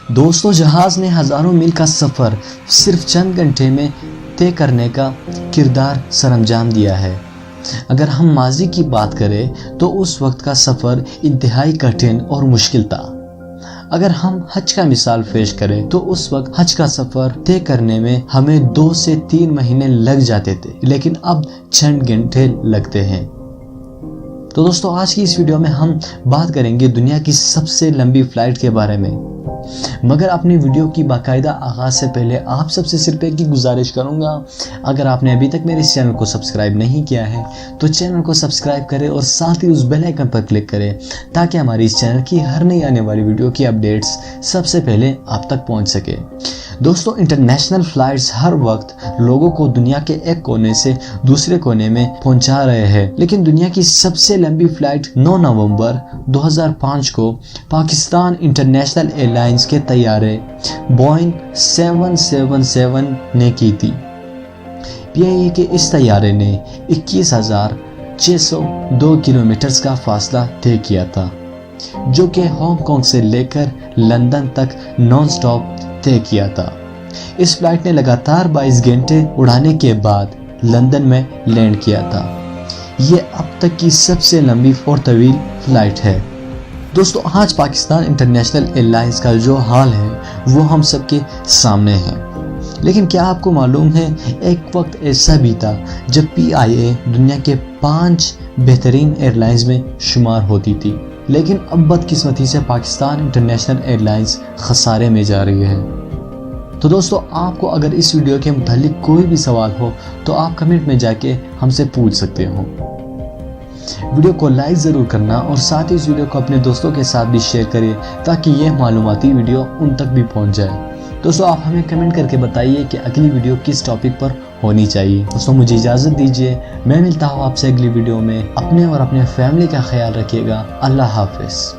دوستوں جہاز نے ہزاروں میل کا سفر صرف چند گھنٹے میں طے کرنے کا کردار سرانجام دیا ہے۔ اگر ہم ماضی کی بات کریں تو اس وقت کا سفر انتہائی کٹھن اور مشکل تھا۔ اگر ہم حج کا مثال پیش کریں تو اس وقت حج کا سفر طے کرنے میں ہمیں 2 سے 3 مہینے لگ جاتے تھے، لیکن اب چند گھنٹے لگتے ہیں۔ تو دوستوں آج کی اس ویڈیو میں ہم بات کریں گے دنیا کی سب سے لمبی فلائٹ کے بارے میں، مگر اپنی ویڈیو کی باقاعدہ آغاز سے پہلے آپ سب سے صرف ایک گزارش کروں گا، اگر آپ نے ابھی تک میرے اس چینل کو سبسکرائب نہیں کیا ہے تو چینل کو سبسکرائب کریں اور ساتھ ہی اس بیل آئیکن پر کلک کریں تاکہ ہماری اس چینل کی ہر نئی آنے والی ویڈیو کی اپڈیٹس سب سے پہلے آپ تک پہنچ سکے۔ دوستوں انٹرنیشنل فلائٹس ہر وقت لوگوں کو دنیا کے ایک کونے سے دوسرے کونے میں پہنچا رہے ہیں، لیکن دنیا کی سب سے لمبی فلائٹ 9 نومبر 2005 کو پاکستان انٹرنیشنل ایئر لائنز کے طیارے بوئنگ 777 نے کی تھی۔ PIA کے اس طیارے نے 21,602 کلومیٹرز کا فاصلہ طے کیا تھا، جو کہ ہانگ کانگ سے لے کر لندن تک نان سٹاپ طے کیا تھا۔ اس فلائٹ نے لگاتار 22 گھنٹے اڑانے کے بعد لندن میں لینڈ کیا تھا۔ یہ اب تک کی سب سے لمبی اور طویل فلائٹ ہے۔ دوستو آج پاکستان انٹرنیشنل ایئر لائنز کا جو حال ہے وہ ہم سب کے سامنے ہے، لیکن کیا آپ کو معلوم ہے ایک وقت ایسا بھی تھا جب PIA دنیا کے 5 بہترین ایئر لائنز میں شمار ہوتی تھی، لیکن اب بدقسمتی سے پاکستان انٹرنیشنل ایئر لائنز خسارے میں جا رہی ہے۔ تو دوستو آپ کو اگر اس ویڈیو کے متعلق کوئی بھی سوال ہو تو آپ کمنٹ میں جا کے ہم سے پوچھ سکتے ہو۔ ویڈیو کو لائک ضرور کرنا اور ساتھ ہی اس ویڈیو کو اپنے دوستوں کے ساتھ بھی شیئر کریں تاکہ یہ معلوماتی ویڈیو ان تک بھی پہنچ جائے۔ دوستو آپ ہمیں کمنٹ کر کے بتائیے کہ اگلی ویڈیو کس ٹاپک پر ہونی چاہیے۔ دوستو مجھے اجازت دیجیے، میں ملتا ہوں آپ سے اگلی ویڈیو میں۔ اپنے اور اپنے فیملی کا خیال رکھیے گا۔ اللہ حافظ۔